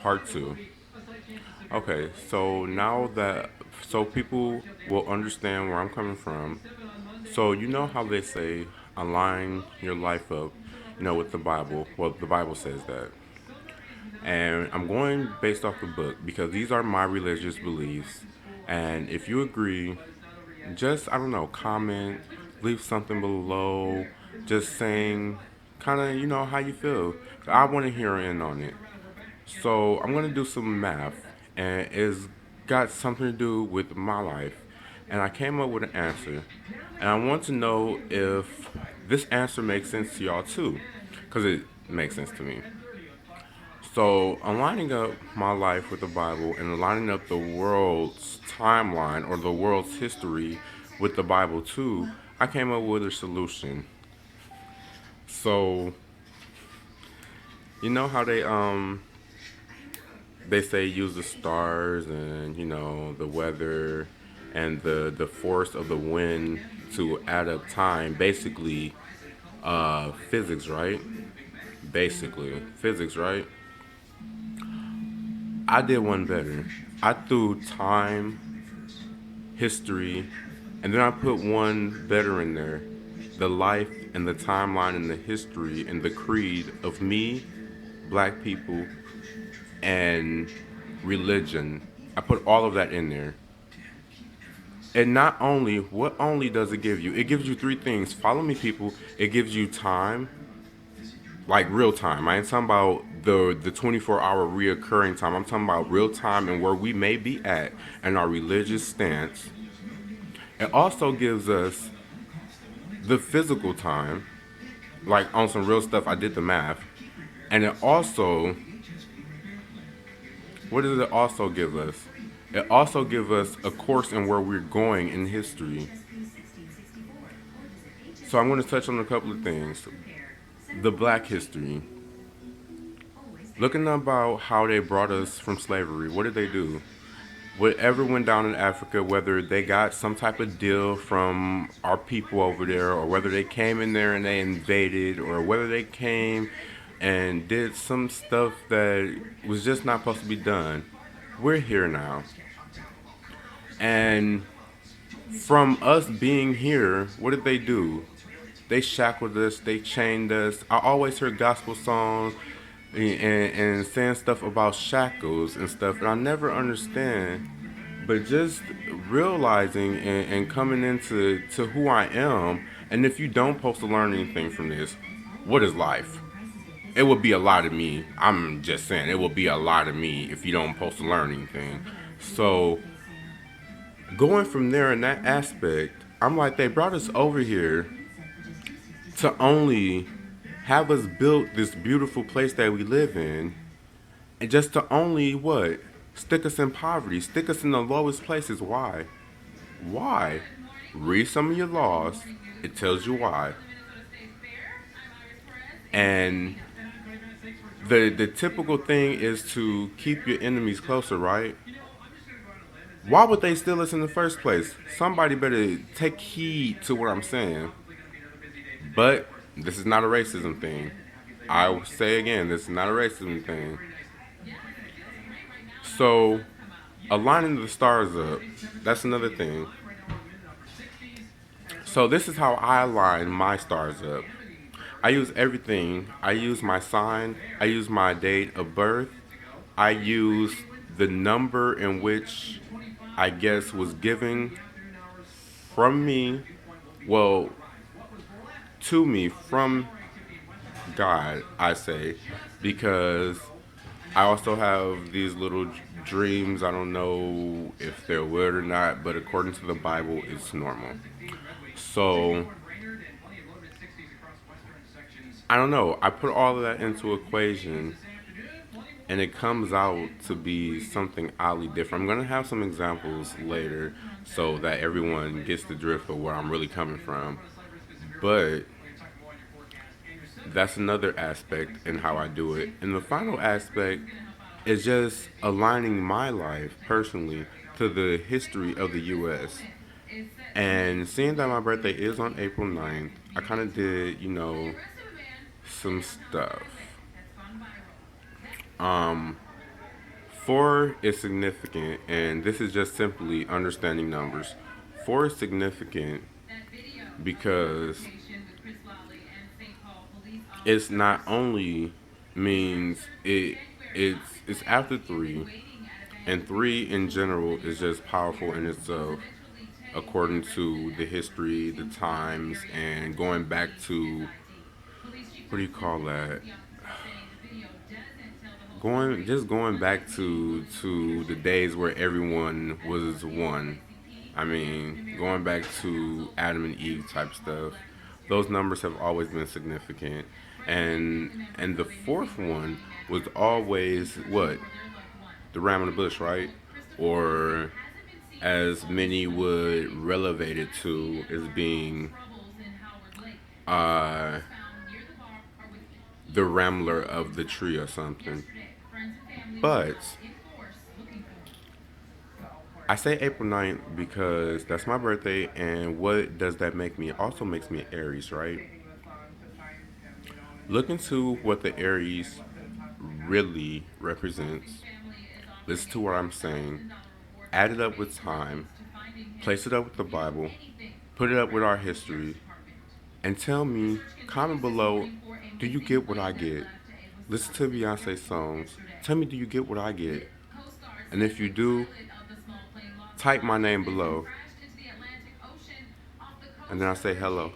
part two. Okay, so people will understand where I'm coming from. So you know how they say align your life up, with the Bible. Well, the Bible says that. And I'm going based off the book because these are my religious beliefs. And if you agree, just, I don't know, comment, leave something below, just saying kind of, how you feel. I want to hear in on it. So I'm going to do some math, and it's got something to do with my life. And I came up with an answer. And I want to know if this answer makes sense to y'all too, because it makes sense to me. So, aligning up my life with the Bible and aligning up the world's timeline or the world's history with the Bible too, I came up with a solution. So, you know how they say use the stars and the weather and the force of the wind to add up time. Basically, physics, right? Basically, physics, right? I did one better. I threw time, history, and then I put one better in there. The life and the timeline and the history and the creed of me, black people, and religion. I put all of that in there. And not only, what only does it give you? It gives you three things. Follow me, people. It gives you time, like real time. I ain't talking about the 24-hour reoccurring time. I'm talking about real time and where we may be at and our religious stance. It also gives us the physical time, like on some real stuff. I did the math. And it also, what does it also give us? It also gives us a course in where we're going in history. So I'm going to touch on a couple of things. The black history. Looking about how they brought us from slavery. What did they do? Whatever went down in Africa, whether they got some type of deal from our people over there, or whether they came in there and they invaded, or whether they came and did some stuff that was just not supposed to be done. We're here now. And from us being here, what did they do? They shackled us, they chained us. I always heard gospel songs and saying stuff about shackles and stuff, and I never understand. But just realizing and coming into who I am, and if you don't post to learn anything from this, what is life? It would be a lot of me. I'm just saying, it will be a lot of me if you don't post to learn anything. So going from there in that aspect, I'm like, they brought us over here to only have us build this beautiful place that we live in, and just to only what? Stick us in poverty, stick us in the lowest places. Why? Why? Read some of your laws. It tells you why. And the typical thing is to keep your enemies closer, right? Why would they steal us in the first place? Somebody better take heed to what I'm saying. But this is not a racism thing. I will say again, this is not a racism thing. So, aligning the stars up, that's another thing. So, this is how I align my stars up. I use everything. I use my sign, I use my date of birth, I use the number in which I guess was given from me, well, to me from God, I say, because I also have these little dreams. I don't know if they're weird or not, but according to the Bible, it's normal. So I don't know. I put all of that into equation, and it comes out to be something oddly different. I'm gonna have some examples later, so that everyone gets the drift of where I'm really coming from. But that's another aspect in how I do it. And the final aspect is just aligning my life personally to the history of the U.S. And seeing that my birthday is on April 9th, I kind of did, some stuff. Um, Four is significant, and this is just simply understanding numbers. Four is significant because it's not only means it's after three, and three in general is just powerful in itself, according to the history, the times, and going back to what do you call that? Going back to the days where everyone was one. I mean, going back to Adam and Eve type stuff. Those numbers have always been significant. And the fourth one was always what? The ram in the bush, right? Or as many would relevate it to as being uh, the rambler of the tree or something. But I say April 9th because that's my birthday, and what does that make me? It also makes me an Aries, right? Look into what the Aries really represents. Listen to what I'm saying. Add it up with time. Place it up with the Bible. Put it up with our history. And tell me, comment below, do you get what I get? Listen to Beyonce songs. Tell me, do you get what I get? And if you do, type my name below. And then I say hello.